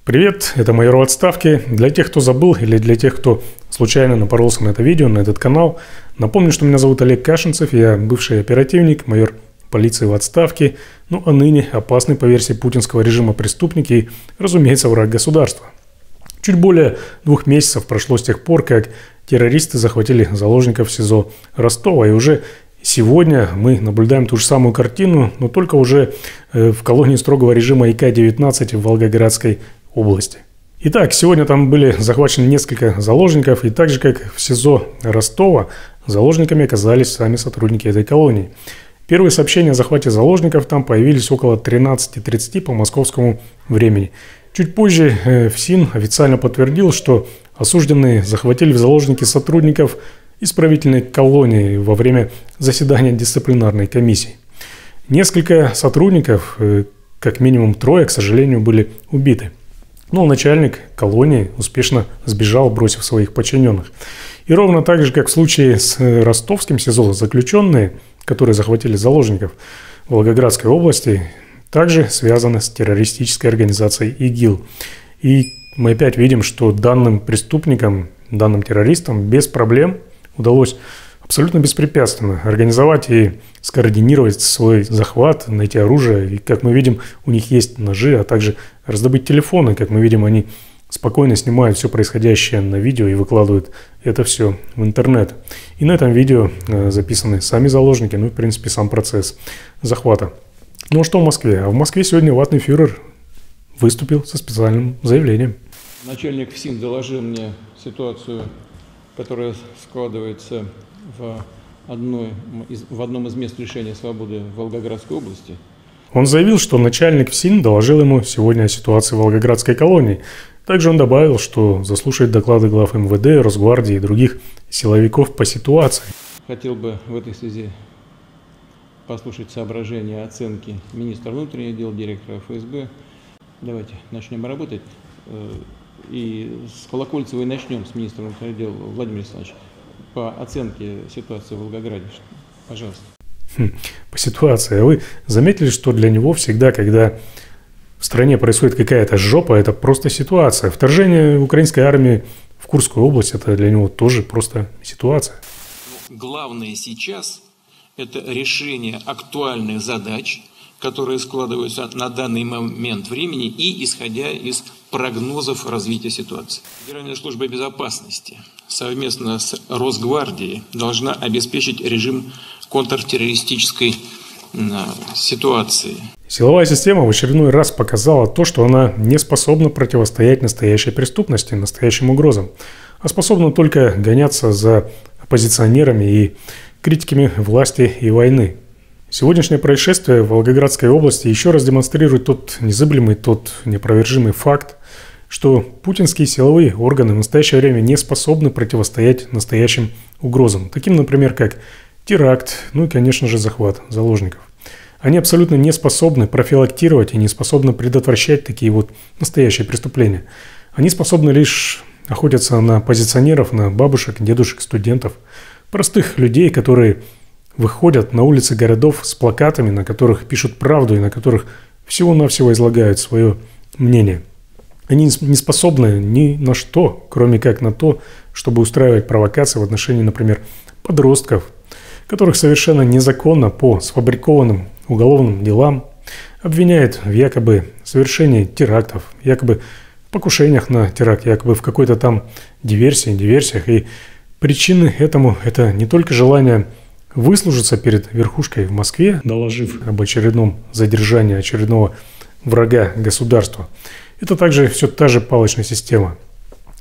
Привет, это майор в отставке. Для тех, кто забыл или для тех, кто случайно напоролся на это видео, на этот канал, напомню, что меня зовут Олег Кашинцев, я бывший оперативник, майор полиции в отставке, ну а ныне опасный по версии путинского режима преступник и, разумеется, враг государства. Чуть более 2 месяцев прошло с тех пор, как террористы захватили заложников в СИЗО Ростова, и уже сегодня мы наблюдаем ту же самую картину, но только уже в колонии строгого режима ИК-19 в Волгоградской области. Итак, сегодня там были захвачены несколько заложников, и так же, как в СИЗО Ростова, заложниками оказались сами сотрудники этой колонии. Первые сообщения о захвате заложников там появились около 13:30 по московскому времени. Чуть позже ФСИН официально подтвердил, что осужденные захватили в заложники сотрудников исправительной колонии во время заседания дисциплинарной комиссии. Несколько сотрудников, как минимум 3, к сожалению, были убиты. Но начальник колонии успешно сбежал, бросив своих подчиненных. И ровно так же, как в случае с ростовским СИЗО, заключенные, которые захватили заложников в Волгоградской области, также связаны с террористической организацией ИГИЛ. И мы опять видим, что данным преступникам, данным террористам без проблем удалось абсолютно беспрепятственно организовать и скоординировать свой захват, найти оружие. И, как мы видим, у них есть ножи, а также раздобыть телефоны. Как мы видим, они спокойно снимают все происходящее на видео и выкладывают это все в интернет. И на этом видео записаны сами заложники, ну и, в принципе, сам процесс захвата. Ну а что в Москве? А в Москве сегодня ватный фюрер выступил со специальным заявлением. Начальник ФСИН доложил мне ситуацию, которая складывается в одном из мест лишения свободы в Волгоградской области. Он заявил, что начальник ФСИН доложил ему сегодня о ситуации в Волгоградской колонии. Также он добавил, что заслушает доклады глав МВД, Росгвардии и других силовиков по ситуации. Хотел бы в этой связи послушать соображения, оценки министра внутренних дел, директора ФСБ. Давайте начнем работать. И с Колокольцевой начнем, с министра внутренних дел. Владимир Александрович, по оценке ситуации в Волгограде, пожалуйста. По ситуации. А вы заметили, что для него всегда, когда в стране происходит какая-то жопа, это просто ситуация. Вторжение украинской армии в Курскую область, это для него тоже просто ситуация. Главное сейчас – это решение актуальных задач, которые складываются на данный момент времени и исходя из прогнозов развития ситуации. Федеральная служба безопасности совместно с Росгвардией должна обеспечить режим контртеррористической ситуации. Силовая система в очередной раз показала то, что она не способна противостоять настоящей преступности, настоящим угрозам, а способна только гоняться за оппозиционерами и критиками власти и войны. Сегодняшнее происшествие в Волгоградской области еще раз демонстрирует тот незыблемый, тот неопровержимый факт, что путинские силовые органы в настоящее время не способны противостоять настоящим угрозам, таким, например, как теракт, ну и, конечно же, захват заложников. Они абсолютно не способны профилактировать и не способны предотвращать такие вот настоящие преступления. Они способны лишь охотиться на оппозиционеров, на бабушек, дедушек, студентов, простых людей, которые выходят на улицы городов с плакатами, на которых пишут правду и на которых всего-навсего излагают свое мнение. Они не способны ни на что, кроме как на то, чтобы устраивать провокации в отношении, например, подростков, которых совершенно незаконно по сфабрикованным уголовным делам обвиняют в якобы совершении терактов, якобы в покушениях на теракт, якобы в какой-то там диверсиях. И причины этому – это не только желание выслужиться перед верхушкой в Москве, доложив об очередном задержании очередного врага государства. Это также все та же палочная система.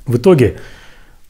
В итоге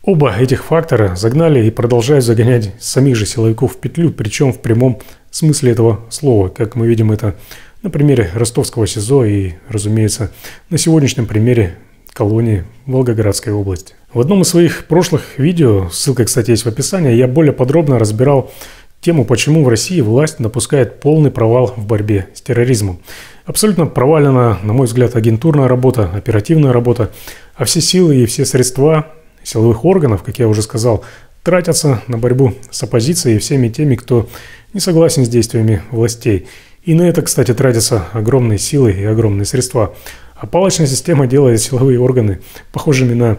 оба этих фактора загнали и продолжают загонять самих же силовиков в петлю, причем в прямом смысле этого слова, как мы видим это на примере ростовского СИЗО и, разумеется, на сегодняшнем примере колонии Волгоградской области. В одном из своих прошлых видео, ссылка, кстати, есть в описании, я более подробно разбирал тему, почему в России власть допускает полный провал в борьбе с терроризмом. Абсолютно провалена, на мой взгляд, агентурная работа, оперативная работа, а все силы и все средства силовых органов, как я уже сказал, тратятся на борьбу с оппозицией и всеми теми, кто не согласен с действиями властей. И на это, кстати, тратятся огромные силы и огромные средства. А палочная система делает силовые органы похожими на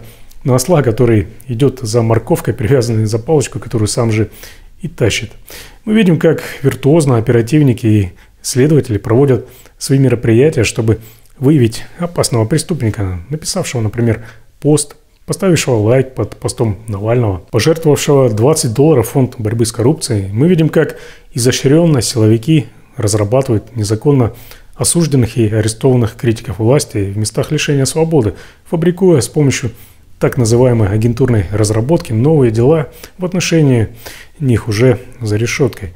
осла, который идет за морковкой, привязанный за палочку, которую сам же и тащит. Мы видим, как виртуозно оперативники и следователи проводят свои мероприятия, чтобы выявить опасного преступника, написавшего, например, пост, поставившего лайк под постом Навального, пожертвовавшего $20 в фонд борьбы с коррупцией. Мы видим, как изощренно силовики разрабатывают незаконно осужденных и арестованных критиков власти в местах лишения свободы, фабрикуя с помощью так называемой агентурной разработки новые дела в отношении них уже за решеткой.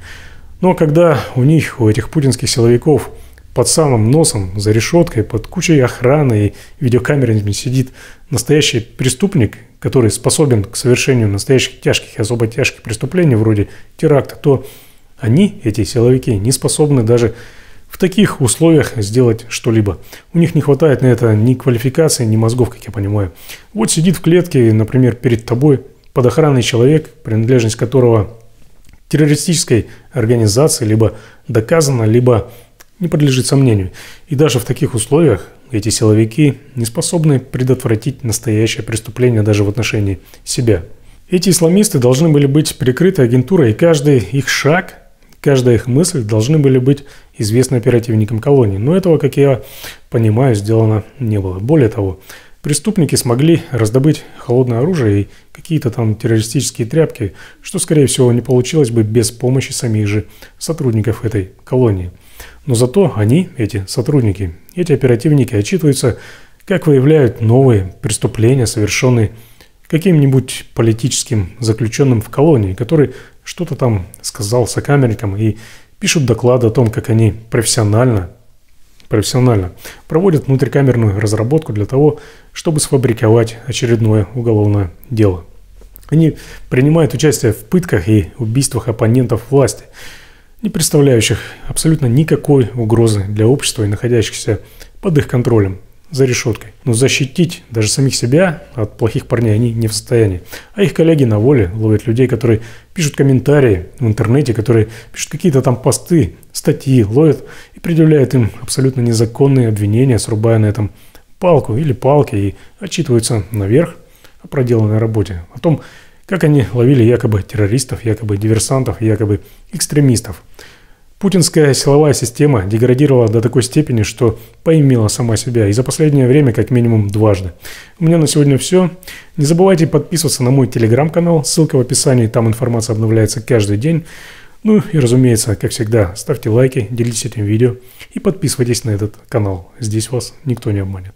Но когда у этих путинских силовиков, под самым носом, за решеткой, под кучей охраны и видеокамерами сидит настоящий преступник, который способен к совершению настоящих тяжких и особо тяжких преступлений вроде теракта, то они, эти силовики, не способны даже в таких условиях сделать что-либо. У них не хватает на это ни квалификации, ни мозгов, как я понимаю. Вот сидит в клетке, например, перед тобой под охраной человек, принадлежность которого террористической организации либо доказана, либо не подлежит сомнению. И даже в таких условиях эти силовики не способны предотвратить настоящее преступление даже в отношении себя. Эти исламисты должны были быть прикрыты агентурой, и каждый их шаг, каждая их мысль должны были быть известны оперативникам колонии. Но этого, как я понимаю, сделано не было. Более того, преступники смогли раздобыть холодное оружие и какие-то там террористические тряпки, что, скорее всего, не получилось бы без помощи самих же сотрудников этой колонии. Но зато они, эти сотрудники, эти оперативники отчитываются, как выявляют новые преступления, совершенные каким-нибудь политическим заключенным в колонии, который что-то там сказал сокамерникам, и пишут доклады о том, как они профессионально проводят внутрикамерную разработку для того, чтобы сфабриковать очередное уголовное дело. Они принимают участие в пытках и убийствах оппонентов власти, не представляющих абсолютно никакой угрозы для общества и находящихся под их контролем, за решеткой. Но защитить даже самих себя от плохих парней они не в состоянии. А их коллеги на воле ловят людей, которые пишут комментарии в интернете, которые пишут какие-то там посты, статьи, ловят и предъявляют им абсолютно незаконные обвинения, срубая на этом палку или палки, и отчитываются наверх о проделанной работе, о том, как они ловили якобы террористов, якобы диверсантов, якобы экстремистов. Путинская силовая система деградировала до такой степени, что поимела сама себя, и за последнее время как минимум дважды. У меня на сегодня все. Не забывайте подписываться на мой телеграм-канал, ссылка в описании, там информация обновляется каждый день. Ну и разумеется, как всегда, ставьте лайки, делитесь этим видео и подписывайтесь на этот канал. Здесь вас никто не обманет.